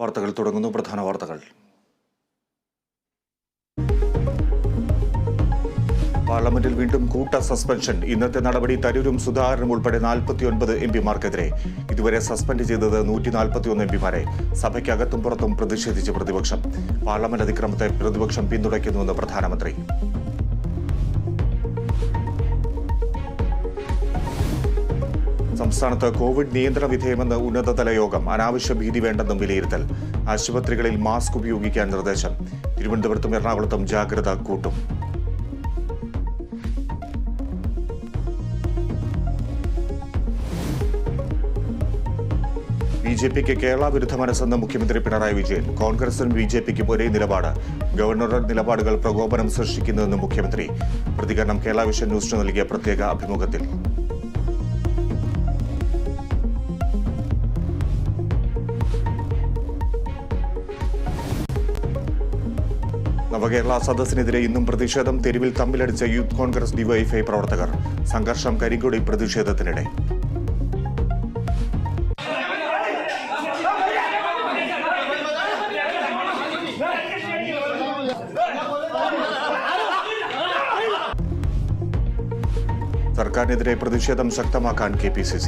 വാർത്തകൾ തുടങ്ങുന്നു. പ്രധാന വാർത്തകൾ. പാർലമെന്റിൽ വീണ്ടും കൂട്ട സസ്പെൻഷൻ. ഇന്നത്തെ നടപടി തരൂരും സുധാകരനും ഉൾപ്പെടെ 49 എംപിമാർക്കെതിരെ. ഇതുവരെ സസ്പെൻഡ് ചെയ്തത് 141 എംപിമാരെ. സഭയ്ക്കകത്തും പുറത്തും പ്രതിഷേധിച്ച് പ്രതിപക്ഷം. പാർലമെന്റ് അതിക്രമത്തെ പ്രതിപക്ഷം പിന്തുണയ്ക്കുന്നുവെന്ന് പ്രധാനമന്ത്രി. സംസ്ഥാനത്ത് കോവിഡ് നിയന്ത്രണ വിധേയമെന്ന് ഉന്നതതല യോഗം. അനാവശ്യ ഭീതി വേണ്ടെന്നും വിലയിരുത്തൽ. ആശുപത്രികളിൽ മാസ്ക് ഉപയോഗിക്കാൻ നിർദ്ദേശം. തിരുവനന്തപുരത്തും എറണാകുളത്തും ജാഗ്രത കൂട്ടും. ബിജെപിക്ക് കേരള വിരുദ്ധ മനസ്സെന്ന് മുഖ്യമന്ത്രി പിണറായി വിജയൻ. കോൺഗ്രസിനും ബിജെപിക്കും ഒരേ നിലപാട്. ഗവർണറുടെ നിലപാടുകൾ പ്രകോപനം സൃഷ്ടിക്കുന്നുവെന്ന് മുഖ്യമന്ത്രി. പ്രതികരണം കേരള വിഷൻ ന്യൂസിന് നൽകിയ പ്രത്യേക അഭിമുഖത്തിൽ. നവകേരള സദസ്സിനെതിരെ ഇന്നും പ്രതിഷേധം. തെരുവിൽ തമ്മിലടിച്ച യൂത്ത് കോൺഗ്രസ് ഡിവൈഎഫ്ഐ പ്രവർത്തകർ. സംഘർഷം കരിങ്കൊടി പ്രതിഷേധത്തിനിടെ. സർക്കാരിനെതിരെ പ്രതിഷേധം ശക്തമാക്കാൻ KPCC.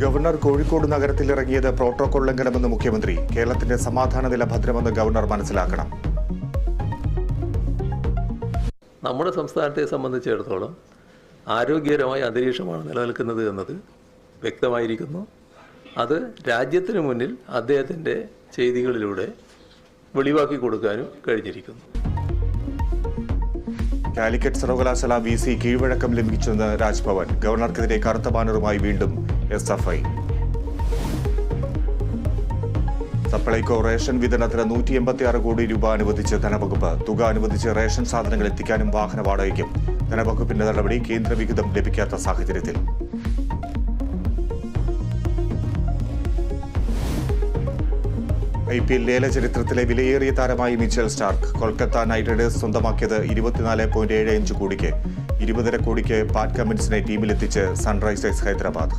ഗവർണർ കോഴിക്കോട് നഗരത്തിൽ ഇറങ്ങിയത് പ്രോട്ടോകോൾ ലംഘനമെന്ന് മുഖ്യമന്ത്രി. കേരളത്തിന്റെ സമാധാന നില ഭദ്രമെന്ന് ഗവർണർ മനസ്സിലാക്കണം. നമ്മുടെ സംസ്ഥാനത്തെ സംബന്ധിച്ചിടത്തോളം ആരോഗ്യകരമായ അന്തരീക്ഷമാണ് നിലനിൽക്കുന്നത് എന്നത് വ്യക്തമായിരിക്കുന്നു. അത് രാജ്യത്തിന് മുന്നിൽ അദ്ദേഹത്തിൻ്റെ ചെയ്തികളിലൂടെ വെളിവാക്കി കൊടുക്കാനും കഴിഞ്ഞിരിക്കുന്നു. കാലിക്കറ്റ് സർവകലാശാല VC കീഴ്വഴക്കം ലംഘിച്ചെന്ന് രാജ്ഭവൻ. ഗവർണർക്കെതിരെ കറുത്ത ബാനറുമായി വീണ്ടും SFI. സപ്ലൈകോ റേഷൻ വിതരണത്തിന് 186 കോടി രൂപ അനുവദിച്ച് ധനവകുപ്പ്. തുക അനുവദിച്ച് റേഷൻ സാധനങ്ങൾ എത്തിക്കാനും വാഹന വാടകയ്ക്കും. ധനവകുപ്പിന്റെ നടപടി കേന്ദ്ര വിഹിതം ലഭിക്കാത്ത സാഹചര്യത്തിൽ. IPL ലേല ചരിത്രത്തിലെ വിലയേറിയ താരമായി Mitchell Starc. Kolkata night Riders സ്വന്തമാക്കിയത് 24.75 കോടിക്ക്. 20.5 കോടിക്ക് പാറ്റ് കമ്മിൻസിനെ ടീമിലെത്തിച്ച് സൺറൈസേഴ്സ് ഹൈദരാബാദ്.